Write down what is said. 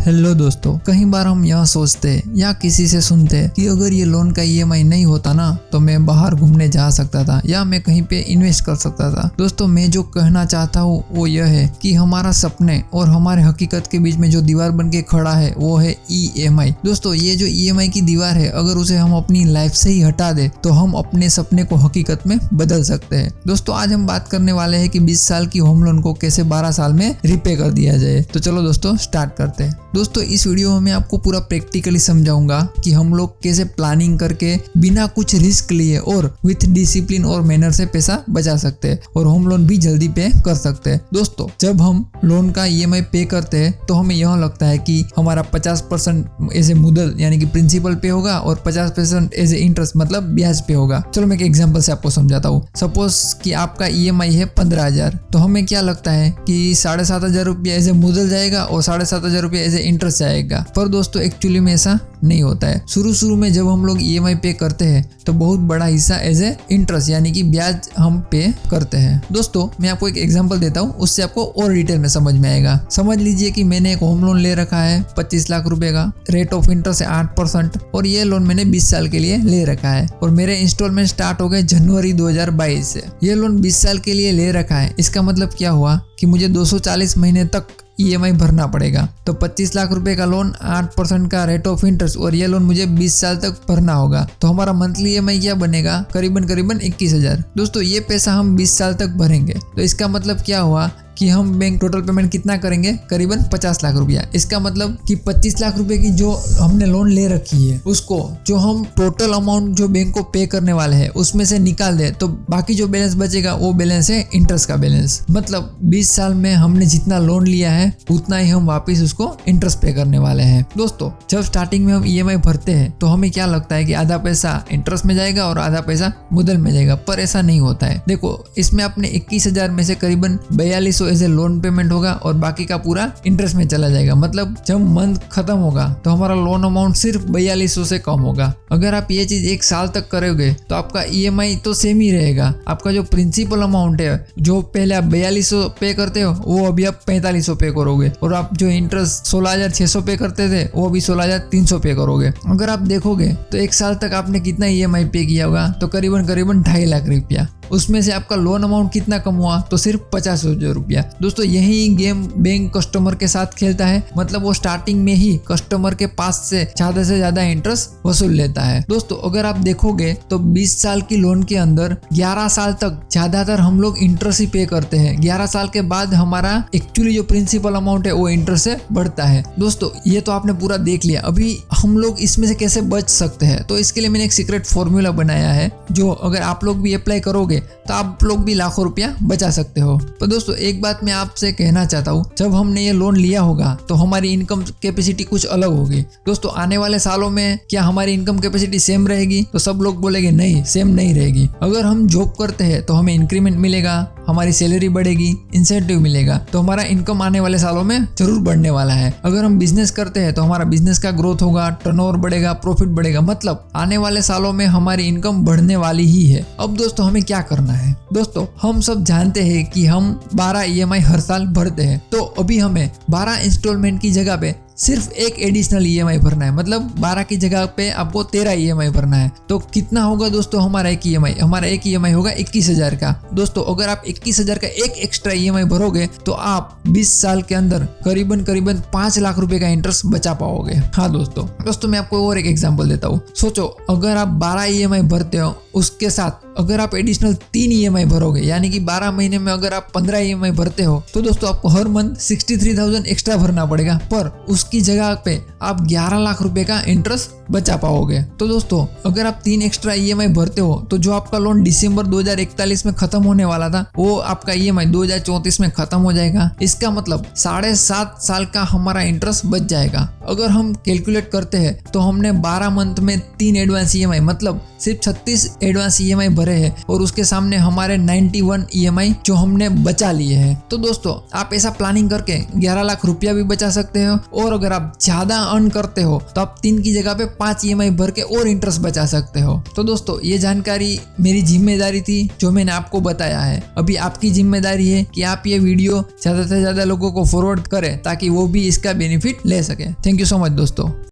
Hello दोस्तों, कई बार हम यह सोचते या किसी से सुनते कि अगर ये लोन का ईएमआई नहीं होता ना तो मैं बाहर घूमने जा सकता था या मैं कहीं पे इन्वेस्ट कर सकता था। दोस्तों, मैं जो कहना चाहता हूँ वो यह है कि हमारा सपने और हमारे हकीकत के बीच में जो दीवार बन के खड़ा है वो है ईएमआई। दोस्तों, ये जो ईएमआई की दीवार है, अगर उसे हम अपनी लाइफ से ही हटा दे तो हम अपने सपने को हकीकत में बदल सकते हैं। दोस्तों, आज हम बात करने वाले हैं कि 20 साल की होम लोन को कैसे 12 साल में रिपे कर दिया जाए। तो चलो दोस्तों स्टार्ट करते हैं। दोस्तों, इस वीडियो में मैं आपको पूरा प्रैक्टिकली समझाऊंगा कि हम लोग कैसे प्लानिंग करके बिना कुछ रिस्क लिए और विथ डिसिप्लिन और मैनर से पैसा बचा सकते हैं और होम लोन भी जल्दी पे कर सकते हैं। दोस्तों, जब हम लोन का ईएमआई पे करते हैं तो हमें यह लगता है कि हमारा 50% एज ए मुद्दल यानी कि प्रिंसिपल पे होगा और 50% एज ए इंटरेस्ट मतलब ब्याज पे होगा। चलो मैं एक एग्जांपल से आपको समझाता हूँ। सपोज कि आपका ईएमआई है 15,000, तो हमें क्या लगता है कि 7,500 रुपया एज ए मुद्दल जाएगा और 7,500 रुपया एज ए इंटरेस्ट जाएगा। पर दोस्तों, एक्चुअली में ऐसा नहीं होता है। शुरू में जब हम लोग ईएमआई पे करते हैं तो बहुत बड़ा हिस्सा एज ए इंटरेस्ट यानी कि ब्याज हम पे करते हैं। दोस्तों, मैं आपको एक एग्जांपल देता हूँ, उससे आपको और डिटेल में समझ में आएगा। समझ लीजिए कि मैंने एक होम लोन ले रखा है 25 लाख रुपए का, रेट ऑफ इंटरेस्ट है 8% और ये लोन मैंने 20 साल के लिए ले रखा है और मेरे इंस्टॉलमेंट स्टार्ट हो गए जनवरी 2022 से। ये लोन 20 साल के लिए ले रखा है। इसका मतलब क्या हुआ कि मुझे 240 महीने तक ईएमआई भरना पड़ेगा। तो 25 लाख रुपए का लोन, 8% का रेट ऑफ इंटरेस्ट और ये लोन मुझे 20 साल तक भरना होगा। तो हमारा मंथली ईएमआई क्या बनेगा? करीबन 21,000। दोस्तों, ये पैसा हम 20 साल तक भरेंगे। तो इसका मतलब क्या हुआ कि हम बैंक टोटल पेमेंट कितना करेंगे? करीबन 50 लाख रुपया। इसका मतलब कि 25 लाख रुपए की जो हमने लोन ले रखी है उसको जो हम टोटल अमाउंट जो बैंक को पे करने वाले हैं उसमें से निकाल दे तो बाकी जो बैलेंस बचेगा वो बैलेंस है इंटरेस्ट का बैलेंस। मतलब 20 साल में हमने जितना लोन लिया है उतना ही हम वापिस उसको इंटरेस्ट पे करने वाले हैं। दोस्तों, जब स्टार्टिंग में हम ईएमआई भरते हैं तो हमें क्या लगता है कि आधा पैसा इंटरेस्ट में जाएगा और आधा पैसा मुद्दल में जाएगा, पर ऐसा नहीं होता है। देखो, इसमें अपने 21,000 में से करीबन 4200 एज ए लोन पेमेंट होगा और बाकी का पूरा इंटरेस्ट में चला जाएगा। मतलब जब मंथ खत्म होगा तो हमारा लोन अमाउंट सिर्फ 4200 से कम होगा। अगर आप ये चीज 1 साल तक करोगे तो आपका ईएमआई तो सेम ही रहेगा। आपका जो प्रिंसिपल अमाउंट है, जो पहले आप 4200 पे करते हो वो अभी आप 4500 पे करोगे और आप जो इंटरेस्ट 16,600 पे करते थे वो अभी 16,300 पे करोगे। अगर आप देखोगे तो 1 साल तक आपने कितना ईएमआई पे किया होगा? तो करीबन 2.5 लाख रुपया। उसमें से आपका लोन अमाउंट कितना कम हुआ? तो सिर्फ 50,000 रुपया। दोस्तों, यही गेम बैंक कस्टमर के साथ खेलता है। मतलब वो स्टार्टिंग में ही कस्टमर के पास से ज्यादा इंटरेस्ट वसूल लेता है। दोस्तों, अगर आप देखोगे तो 20 साल की लोन के अंदर 11 साल तक ज्यादातर हम लोग इंटरेस्ट ही पे करते हैं। 11 साल के बाद हमारा एक्चुअली जो प्रिंसिपल अमाउंट है वो इंटरेस्ट से बढ़ता है। दोस्तों, ये तो आपने पूरा देख लिया। अभी हम लोग इसमें से कैसे बच सकते हैं? तो इसके लिए मैंने एक सीक्रेट फॉर्मूला बनाया है जो अगर आप लोग भी अप्लाई करोगे तो आप लोग भी लाखों रुपया बचा सकते हो। तो दोस्तों, एक बात मैं आपसे कहना चाहता हूँ, जब हमने ये लोन लिया होगा तो हमारी इनकम कैपेसिटी कुछ अलग होगी। दोस्तों, आने वाले सालों में क्या हमारी इनकम कैपेसिटी सेम रहेगी? तो सब लोग बोलेंगे नहीं, सेम नहीं रहेगी। अगर हम जॉब करते हैं तो हमें इंक्रीमेंट मिलेगा, हमारी सैलरी बढ़ेगी, इंसेंटिव मिलेगा, तो हमारा इनकम आने वाले सालों में जरूर बढ़ने वाला है। अगर हम बिजनेस करते हैं तो हमारा बिजनेस का ग्रोथ होगा, टर्नओवर बढ़ेगा, प्रॉफिट बढ़ेगा। मतलब आने वाले सालों में हमारी इनकम बढ़ने वाली ही है। अब दोस्तों, हमें क्या करना है? दोस्तों, हम सब जानते हैं कि हम 12 ईएमआई हर साल भरते हैं। तो अभी हमें 12 इंस्टॉलमेंट की जगह पे सिर्फ एक एडिशनल ईएमआई भरना है। मतलब 12 की जगह पे आपको 13 ईएमआई भरना है। तो कितना होगा दोस्तों हमारा एक ईएमआई? हमारा एक ईएमआई होगा 21,000 का। दोस्तों, अगर आप 21,000 का एक एक्स्ट्रा ईएमआई भरोगे तो आप 20 साल के अंदर करीबन 5 लाख रुपए का इंटरेस्ट बचा पाओगे। हाँ दोस्तों, मैं आपको और एक एग्जांपल देता हूँ। सोचो, अगर आप 12 ईएमआई भरते हो, उसके साथ अगर आप एडिशनल 3 ईएमआई भरोगे यानी कि 12 महीने में अगर आप 15 ईएमआई भरते हो तो दोस्तों आपको हर मंथ 63,000 एक्स्ट्रा भरना पड़ेगा, पर उसकी जगह पे आप 11 लाख रुपए का इंटरेस्ट बचा पाओगे। तो दोस्तों, अगर आप 3 एक्स्ट्रा ईएमआई भरते हो तो जो आपका लोन दिसंबर 2041 में खत्म होने वाला था वो आपका ईएमआई 2034 में खत्म हो जाएगा। इसका मतलब 7.5 साल का हमारा इंटरेस्ट बच जाएगा। अगर हम कैलकुलेट करते हैं तो हमने 12 मंथ में 3 एडवांस EMI मतलब सिर्फ 36 एडवांस EMI भरे हैं और उसके सामने हमारे 91 EMI जो हमने बचा लिए हैं। तो दोस्तों आप ऐसा प्लानिंग करके 11 लाख रुपया भी बचा सकते हो, और अगर आप ज्यादा अर्न करते हो तो आप 3 की जगह पे 5 EMI भर के और इंटरेस्ट बचा सकते हो। तो दोस्तों ये जानकारी मेरी जिम्मेदारी थी जो मैंने आपको बताया है। अभी आपकी जिम्मेदारी है कि आप ये वीडियो ज्यादा से ज्यादा लोगों को फॉरवर्ड करें ताकि वो भी इसका बेनिफिट ले सके। थैंक यू सो मच दोस्तों।